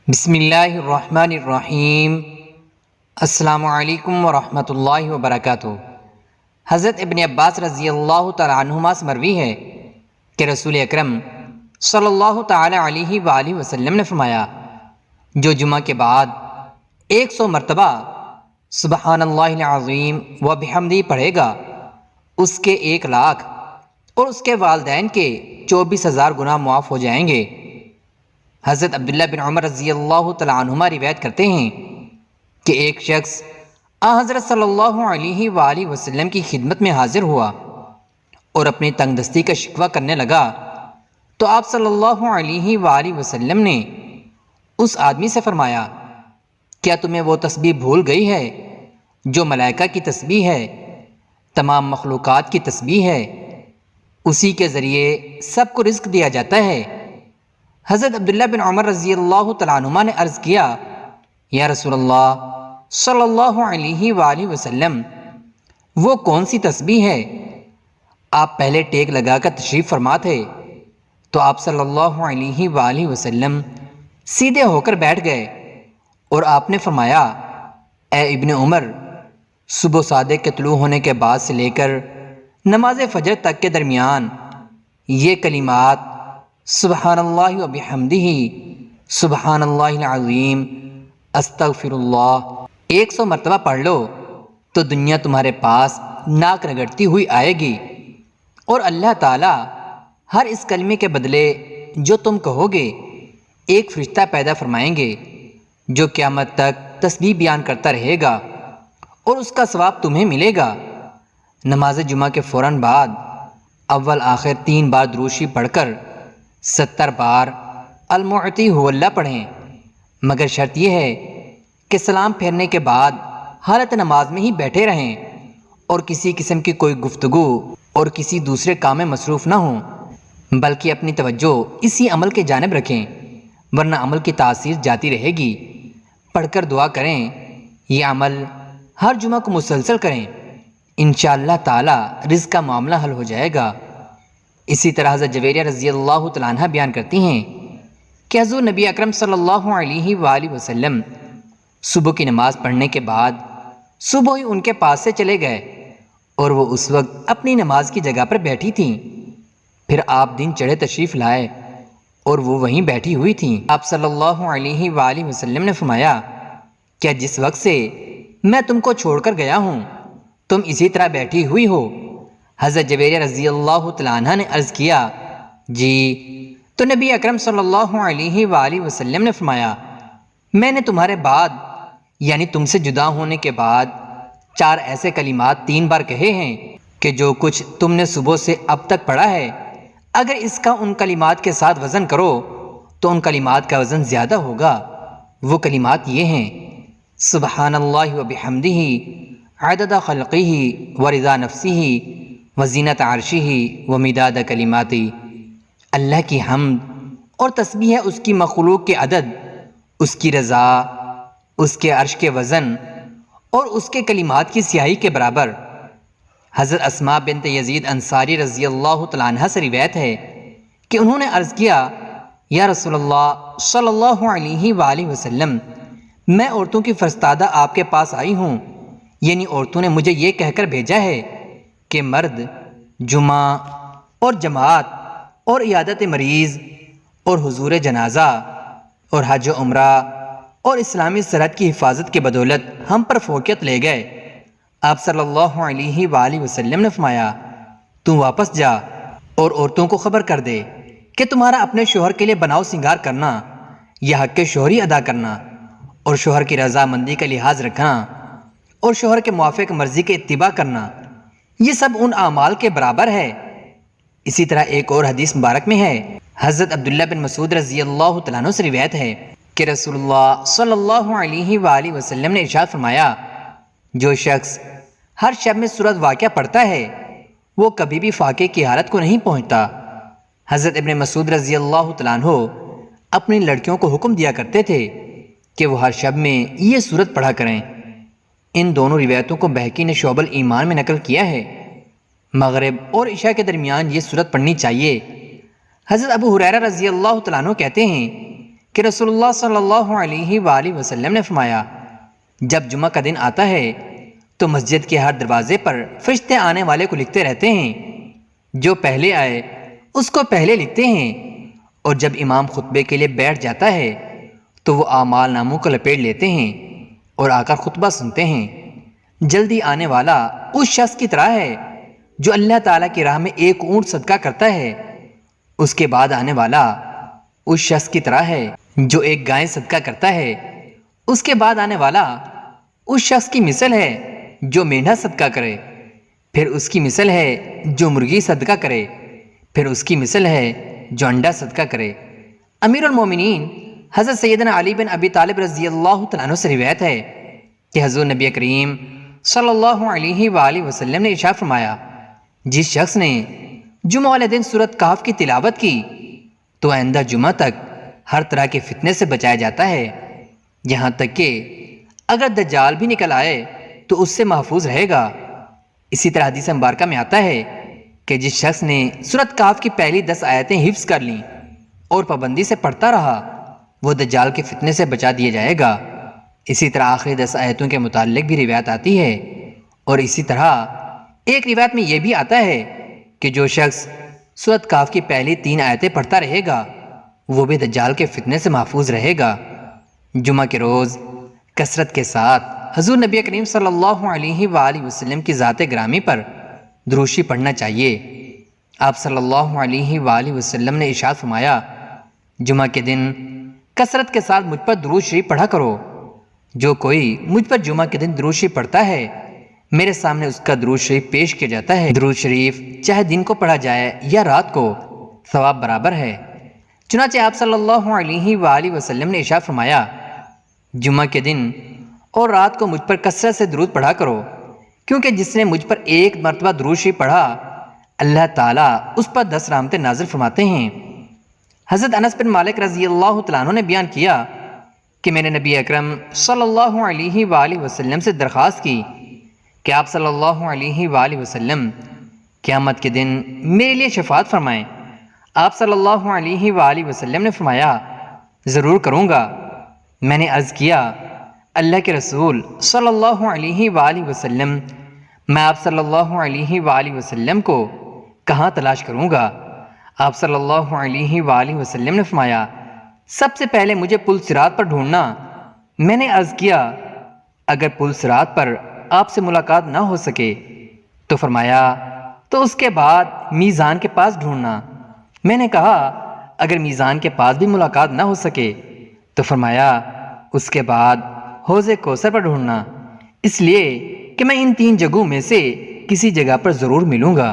بسم اللہ الرحمن الرحیم۔ السلام علیکم ورحمۃ اللہ وبرکاتہ۔ حضرت ابن عباس رضی اللہ تعالیٰ عنہما سے مروی ہے کہ رسول اکرم صلی اللہ تعالیٰ علیہ وآلہ وسلم نے فرمایا، جو جمعہ کے بعد 100 مرتبہ سبحان اللہ العظیم و بحمدہ پڑھے گا، اس کے 1 لاکھ اور اس کے والدین کے 24,000 گناہ معاف ہو جائیں گے۔ حضرت عبداللہ بن عمر رضی اللہ تعالیٰ عنہما روایت کرتے ہیں کہ ایک شخص حضرت صلی اللہ علیہ وآلہ وسلم کی خدمت میں حاضر ہوا اور اپنی تنگ دستی کا شکوہ کرنے لگا، تو آپ صلی اللہ علیہ وآلہ وسلم نے اس آدمی سے فرمایا، کیا تمہیں وہ تسبیح بھول گئی ہے جو ملائکہ کی تسبیح ہے، تمام مخلوقات کی تسبیح ہے، اسی کے ذریعے سب کو رزق دیا جاتا ہے۔ حضرت عبداللہ بن عمر رضی اللہ تعالیٰ عنہما نے عرض کیا، یا رسول اللہ صلی اللہ علیہ وآلہ وسلم، وہ کون سی تسبیح ہے؟ آپ پہلے ٹیک لگا کر تشریف فرما تھے تو آپ صلی اللہ علیہ وآلہ وسلم سیدھے ہو کر بیٹھ گئے اور آپ نے فرمایا، اے ابن عمر، صبح صادق کے طلوع ہونے کے بعد سے لے کر نماز فجر تک کے درمیان یہ کلمات سبحان اللہ و بحمدہ، سبحان اللہ العظیم، استغفر اللہ 100 مرتبہ پڑھ لو تو دنیا تمہارے پاس ناک رگڑتی ہوئی آئے گی، اور اللہ تعالیٰ ہر اس کلمے کے بدلے جو تم کہو گے ایک فرشتہ پیدا فرمائیں گے جو قیامت تک تسبیح بیان کرتا رہے گا، اور اس کا ثواب تمہیں ملے گا۔ نماز جمعہ کے فوراً بعد اول آخر 3 بار درود شریف پڑھ کر 70 بار المعطی هو اللہ پڑھیں، مگر شرط یہ ہے کہ سلام پھیرنے کے بعد حالت نماز میں ہی بیٹھے رہیں اور کسی قسم کی کوئی گفتگو اور کسی دوسرے کام میں مصروف نہ ہوں، بلکہ اپنی توجہ اسی عمل کے جانب رکھیں، ورنہ عمل کی تاثیر جاتی رہے گی۔ پڑھ کر دعا کریں، یہ عمل ہر جمعہ کو مسلسل کریں، انشاءاللہ تعالی رزق کا معاملہ حل ہو جائے گا۔ اسی طرح حضرت جویریہ رضی اللہ تعالیٰ عنہ بیان کرتی ہیں کہ حضور نبی اکرم صلی اللہ علیہ وآلہ وسلم صبح کی نماز پڑھنے کے بعد صبح ہی ان کے پاس سے چلے گئے اور وہ اس وقت اپنی نماز کی جگہ پر بیٹھی تھیں۔ پھر آپ دن چڑھے تشریف لائے اور وہ وہیں بیٹھی ہوئی تھیں۔ آپ صلی اللہ علیہ وآلہ وسلم نے فرمایا، کیا جس وقت سے میں تم کو چھوڑ کر گیا ہوں تم اسی طرح بیٹھی ہوئی ہو؟ حضرت جویریہ رضی اللہ تعالیٰ عنہ نے عرض کیا، جی، تو نبی اکرم صلی اللہ علیہ وآلہ وسلم نے فرمایا، میں نے تمہارے بعد یعنی تم سے جدا ہونے کے بعد 4 ایسے کلمات 3 بار کہے ہیں کہ جو کچھ تم نے صبح سے اب تک پڑھا ہے، اگر اس کا ان کلمات کے ساتھ وزن کرو تو ان کلمات کا وزن زیادہ ہوگا۔ وہ کلمات یہ ہیں، سبحان اللہ و بحمدہ عدد خلقہ ورضا نفسہ وزینت عرشہ ومداد کلماتہ۔ اللہ کی حمد اور تسبیح ہے اس کی مخلوق کے عدد، اس کی رضا، اس کے عرش کے وزن اور اس کے کلمات کی سیاہی کے برابر۔ حضرت اسماء بنت یزید انصاری رضی اللہ تعالیٰ عنہ سے روایت ہے کہ انہوں نے عرض کیا، یا رسول اللہ صلی اللہ علیہ وآلہ وسلم، میں عورتوں کی فرستادہ آپ کے پاس آئی ہوں، یعنی عورتوں نے مجھے یہ کہہ کر بھیجا ہے کہ مرد جمعہ اور جماعت اور عیادت مریض اور حضور جنازہ اور حج و عمرہ اور اسلامی سرحد کی حفاظت کی بدولت ہم پر فوقیت لے گئے۔ آپ صلی اللہ علیہ وآلہ وسلم نے فرمایا، تو واپس جا اور عورتوں کو خبر کر دے کہ تمہارا اپنے شوہر کے لیے بناؤ سنگار کرنا یا حق شوہری ادا کرنا اور شوہر کی رضامندی کا لحاظ رکھنا اور شوہر کے موافق مرضی کے اتباع کرنا، یہ سب ان اعمال کے برابر ہے۔ اسی طرح ایک اور حدیث مبارک میں ہے، حضرت عبداللہ بن مسعود رضی اللہ تعالیٰ عنہ سے روایت ہے کہ رسول اللہ صلی اللہ علیہ وآلہ وسلم نے ارشاد فرمایا، جو شخص ہر شب میں سورۃ واقعہ پڑھتا ہے وہ کبھی بھی فاقے کی حالت کو نہیں پہنچتا۔ حضرت ابن مسعود رضی اللہ تعالیٰ عنہ اپنی لڑکیوں کو حکم دیا کرتے تھے کہ وہ ہر شب میں یہ سورت پڑھا کریں۔ ان دونوں روایتوں کو بہقی نے شعب الایمان میں نقل کیا ہے۔ مغرب اور عشاء کے درمیان یہ سورت پڑھنی چاہیے۔ حضرت ابو ہریرہ رضی اللہ تعالیٰ عنہ کہتے ہیں کہ رسول اللہ صلی اللہ علیہ وآلہ وسلم نے فرمایا، جب جمعہ کا دن آتا ہے تو مسجد کے ہر دروازے پر فرشتے آنے والے کو لکھتے رہتے ہیں، جو پہلے آئے اس کو پہلے لکھتے ہیں، اور جب امام خطبے کے لیے بیٹھ جاتا ہے تو وہ اعمال ناموں کو لپیٹ لیتے ہیں اور آ کر خطبہ سنتے ہیں۔ جلدی آنے والا اس شخص کی طرح ہے جو اللہ تعالیٰ کی راہ میں ایک اونٹ صدقہ کرتا ہے، اس کے بعد آنے والا اس شخص کی طرح ہے جو ایک گائے صدقہ کرتا ہے، اس کے بعد آنے والا اس شخص کی مثل ہے جو مینڈھا صدقہ کرے، پھر اس کی مثل ہے جو مرغی صدقہ کرے، پھر اس کی مثل ہے جو انڈا صدقہ کرے۔ امیر المومنین حضرت سیدنا علی بن ابی طالب رضی اللہ تعالیٰ عنہ سے روایت ہے کہ حضور نبی کریم صلی اللہ علیہ وآلہ وسلم نے ارشاد فرمایا، جس شخص نے جمعہ والے دن سورۃ کہف کی تلاوت کی تو آئندہ جمعہ تک ہر طرح کے فتنے سے بچایا جاتا ہے، یہاں تک کہ اگر دجال بھی نکل آئے تو اس سے محفوظ رہے گا۔ اسی طرح حدیث مبارکہ میں آتا ہے کہ جس شخص نے سورۃ کہف کی پہلی 10 آیتیں حفظ کر لیں اور پابندی سے پڑھتا رہا، وہ دجال کے فتنے سے بچا دیا جائے گا۔ اسی طرح آخری 10 آیتوں کے متعلق بھی روایت آتی ہے، اور اسی طرح ایک روایت میں یہ بھی آتا ہے کہ جو شخص سورۃ کہف کی پہلی 3 آیتیں پڑھتا رہے گا وہ بھی دجال کے فتنے سے محفوظ رہے گا۔ جمعہ کے روز کثرت کے ساتھ حضور نبی کریم صلی اللہ علیہ وآلہ وسلم کی ذات گرامی پر دروشی پڑھنا چاہیے۔ آپ صلی اللہ علیہ وآلہ وسلم نے ارشاد فرمایا، جمعہ کے دن کثرت کے ساتھ مجھ پر درود شریف پڑھا کرو۔ جو کوئی مجھ پر جمعہ کے دن درود شریف پڑھتا ہے میرے سامنے اس کا درود شریف پیش کیا جاتا ہے۔ درود شریف چاہے دن کو پڑھا جائے یا رات کو، ثواب برابر ہے۔ چنانچہ آپ صلی اللہ علیہ وآلہ وسلم نے ارشاد فرمایا، جمعہ کے دن اور رات کو مجھ پر کثرت سے درود پڑھا کرو، کیونکہ جس نے مجھ پر ایک مرتبہ درود شریف پڑھا اللہ تعالیٰ اس پر 10 رحمتیں نازل فرماتے ہیں۔ حضرت انس بن مالک رضی اللہ تعالیٰ عنہ نے بیان کیا کہ میں نے نبی اکرم صلی اللہ علیہ وآلہ وسلم سے درخواست کی کہ آپ صلی اللہ علیہ وآلہ وسلم قیامت کے دن میرے لیے شفاعت فرمائیں۔ آپ صلی اللہ علیہ وآلہ وسلم نے فرمایا، ضرور کروں گا۔ میں نے عرض کیا، اللہ کے رسول صلی اللہ علیہ وآلہ وسلم، میں آپ صلی اللہ علیہ وآلہ وسلم کو کہاں تلاش کروں گا؟ آپ صلی اللہ علیہ وآلہ وسلم نے فرمایا، سب سے پہلے مجھے پل صراط پر ڈھونڈنا۔ میں نے عرض کیا، اگر پل صراط پر آپ سے ملاقات نہ ہو سکے تو فرمایا تو اس کے بعد میزان کے پاس ڈھونڈنا۔ میں نے کہا، اگر میزان کے پاس بھی ملاقات نہ ہو سکے تو فرمایا اس کے بعد حوض کوثر پر ڈھونڈنا، اس لیے کہ میں ان 3 جگہوں میں سے کسی جگہ پر ضرور ملوں گا۔